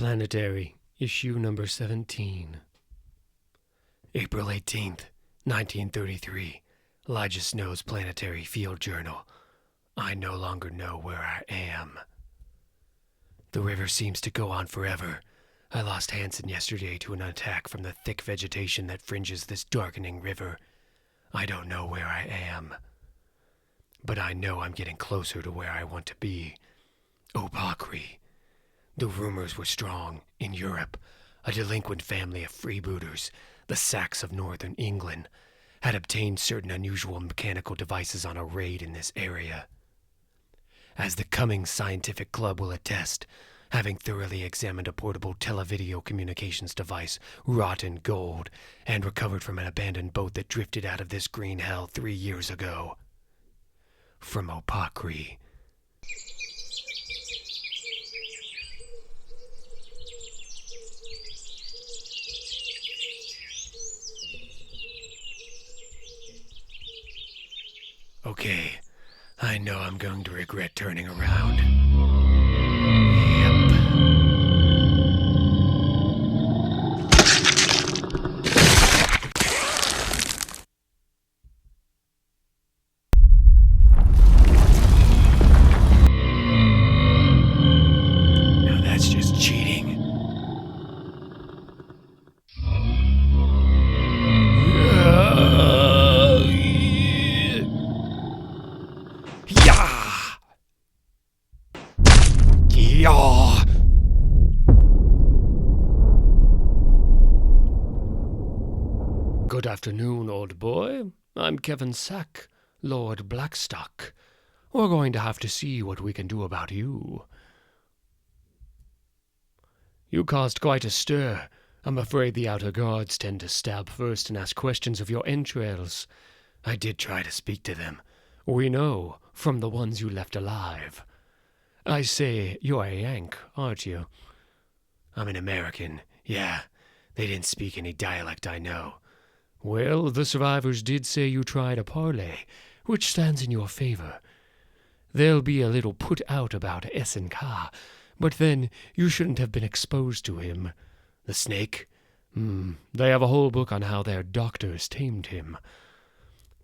Planetary, issue number 17. April 18th, 1933. Elijah Snow's Planetary Field Journal. I no longer know where I am. The river seems to go on forever. I lost Hansen yesterday to an attack from the thick vegetation that fringes this darkening river. I don't know where I am. But I know I'm getting closer to where I want to be. Opakri. The rumors were strong. In Europe, a delinquent family of freebooters, the Sacks of northern England, had obtained certain unusual mechanical devices on a raid in this area. As the Cummings Scientific Club will attest, having thoroughly examined a portable televideo communications device wrought in gold and recovered from an abandoned boat that drifted out of this green hell 3 years ago. From Opakri. Okay, I know I'm going to regret turning around. Yep. Now that's just cheating. Yeah! Good afternoon, old boy. I'm Kevin Sack, Lord Blackstock. We're going to have to see what we can do about you. You caused quite a stir. I'm afraid the outer guards tend to stab first and ask questions of your entrails. I did try to speak to them. We know, from the ones you left alive. I say, you're a Yank, aren't you? I'm an American. Yeah, they didn't speak any dialect I know. Well, the survivors did say you tried a parley, which stands in your favor. They'll be a little put out about S&K, but then you shouldn't have been exposed to him. The snake? They have a whole book on how their doctors tamed him.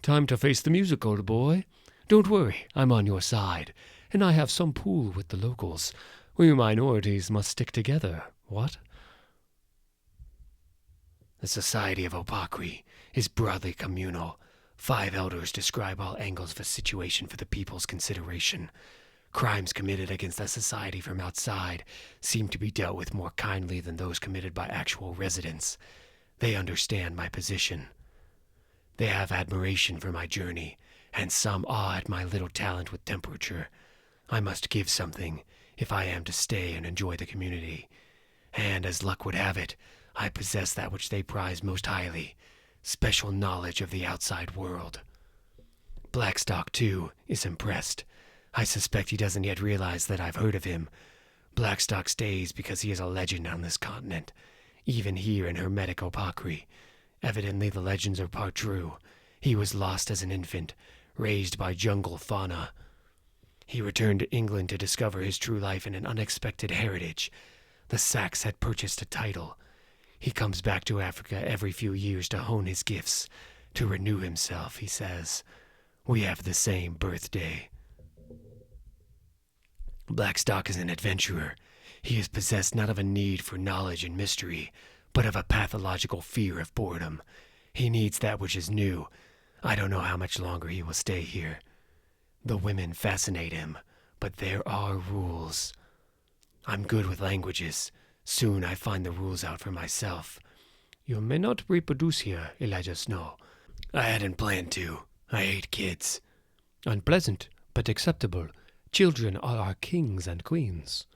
Time to face the music, old boy. Don't worry, I'm on your side. And I have some pull with the locals. We minorities must stick together, what? The Society of Opakri is broadly communal. 5 elders describe all angles of a situation for the people's consideration. Crimes committed against the society from outside seem to be dealt with more kindly than those committed by actual residents. They understand my position. They have admiration for my journey, and some awe at my little talent with temperature. I must give something if I am to stay and enjoy the community. And as luck would have it, I possess that which they prize most highly, special knowledge of the outside world. Blackstock, too, is impressed. I suspect he doesn't yet realize that I've heard of him. Blackstock stays because he is a legend on this continent, even here in hermetic Opakri. Evidently the legends are part true. He was lost as an infant, raised by jungle fauna. He returned to England to discover his true life in an unexpected heritage. The Sacks had purchased a title. He comes back to Africa every few years to hone his gifts, to renew himself, he says. We have the same birthday. Blackstock is an adventurer. He is possessed not of a need for knowledge and mystery, but of a pathological fear of boredom. He needs that which is new. I don't know how much longer he will stay here. The women fascinate him, but there are rules. I'm good with languages. Soon I find the rules out for myself. You may not reproduce here, Elijah Snow. I hadn't planned to. I hate kids. Unpleasant, but acceptable. Children are our kings and queens.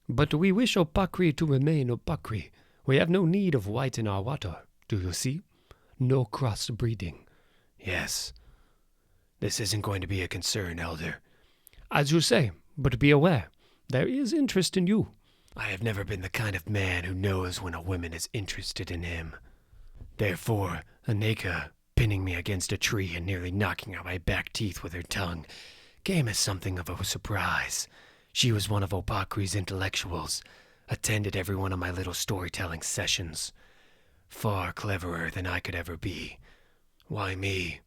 But we wish Opakri to remain Opakri. We have no need of white in our water, do you see? No cross-breeding. Yes. This isn't going to be a concern, Elder. As you say, but be aware, there is interest in you. I have never been the kind of man who knows when a woman is interested in him. Therefore, Aneka, pinning me against a tree and nearly knocking out my back teeth with her tongue, came as something of a surprise. She was one of Opakri's intellectuals, attended every one of my little storytelling sessions. Far cleverer than I could ever be. Why me?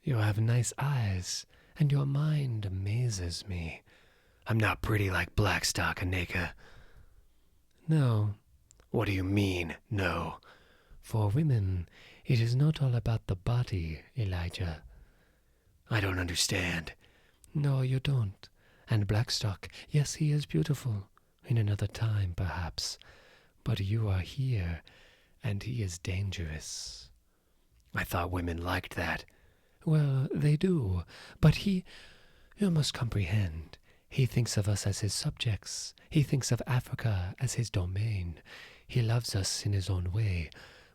You have nice eyes, and your mind amazes me. I'm not pretty like Blackstock, Aneka. No. What do you mean, no? For women, it is not all about the body, Elijah. I don't understand. No, you don't. And Blackstock, yes, he is beautiful. In another time, perhaps. But you are here, and he is dangerous. I thought women liked that. Well, they do. But you must comprehend. He thinks of us as his subjects. He thinks of Africa as his domain. He loves us in his own way.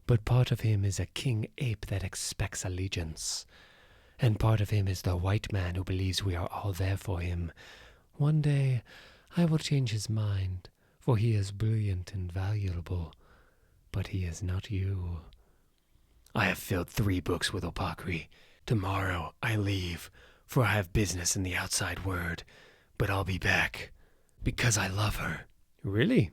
But part of him is a king ape that expects allegiance. And part of him is the white man who believes we are all there for him. One day, I will change his mind, for he is brilliant and valuable. But he is not you. I have filled 3 books with Opakri. Tomorrow I leave, for I have business in the outside world. But I'll be back, because I love her. Really?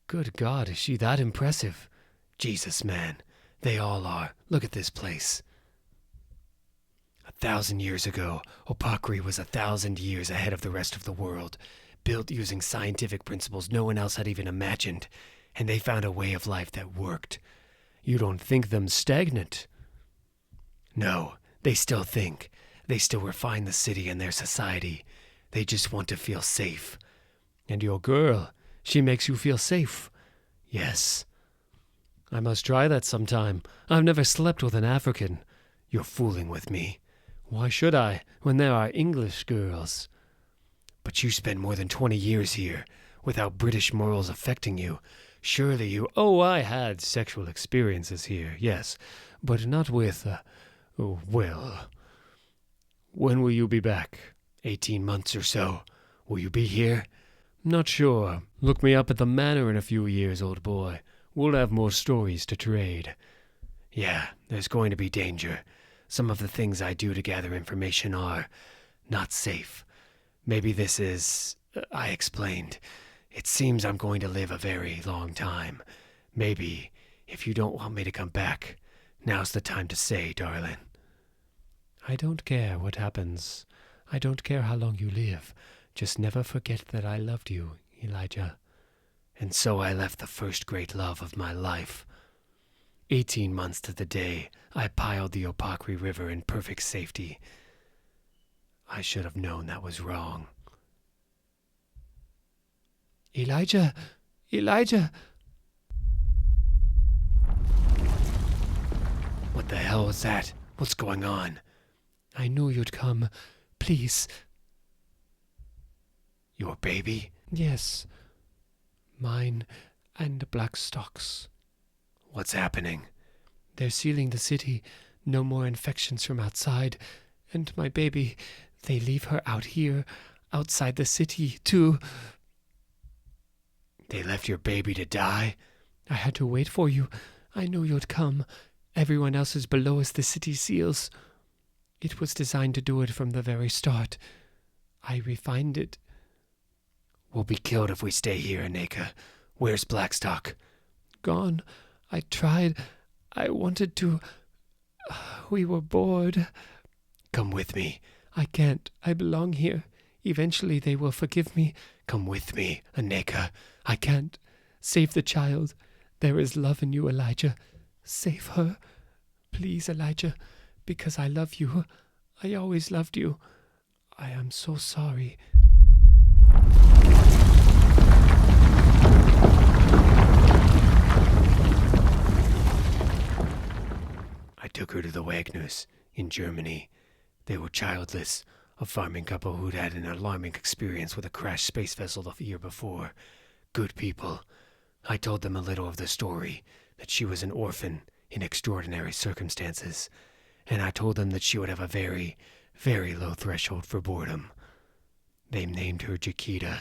Good God, is she that impressive? Jesus, man, they all are. Look at this place. 1,000 years ago, Opakri was 1,000 years ahead of the rest of the world, built using scientific principles no one else had even imagined, and they found a way of life that worked. You don't think them stagnant? No, they still think. They still refine the city and their society. They just want to feel safe. And your girl, she makes you feel safe. Yes. I must try that sometime. I've never slept with an African. You're fooling with me. Why should I, when there are English girls? But you spent more than 20 years here, without British morals affecting you. Surely you... Oh, I had sexual experiences here, yes, but not with... well... When will you be back? 18 months or so. Will you be here? Not sure. Look me up at the manor in a few years, old boy. We'll have more stories to trade. Yeah, there's going to be danger. Some of the things I do to gather information are not safe. Maybe this is... I explained. It seems I'm going to live a very long time. Maybe, if you don't want me to come back, now's the time to say, darling. I don't care what happens. I don't care how long you live. Just never forget that I loved you, Elijah. And so I left the first great love of my life. 18 months to the day, I piled the Opakri River in perfect safety. I should have known that was wrong. Elijah! Elijah! What the hell was that? What's going on? I knew you'd come. Please. Your baby? Yes. Mine and Blackstock's. What's happening? They're sealing the city. No more infections from outside. And my baby, they leave her out here, outside the city, too. They left your baby to die? I had to wait for you. I knew you'd come. Everyone else is below as the city seals. It was designed to do it from the very start. I refined it. We'll be killed if we stay here, Aneka. Where's Blackstock? Gone. I tried. I wanted to. We were bored. Come with me. I can't. I belong here. Eventually they will forgive me. Come with me, Aneka. I can't. Save the child. There is love in you, Elijah. Save her. Please, Elijah. Because I love you. I always loved you. I am so sorry. I took her to the Wagners in Germany. They were childless, a farming couple who'd had an alarming experience with a crashed space vessel the year before. Good people. I told them a little of the story, that she was an orphan in extraordinary circumstances, and I told them that she would have a very, very low threshold for boredom. They named her Jaquita.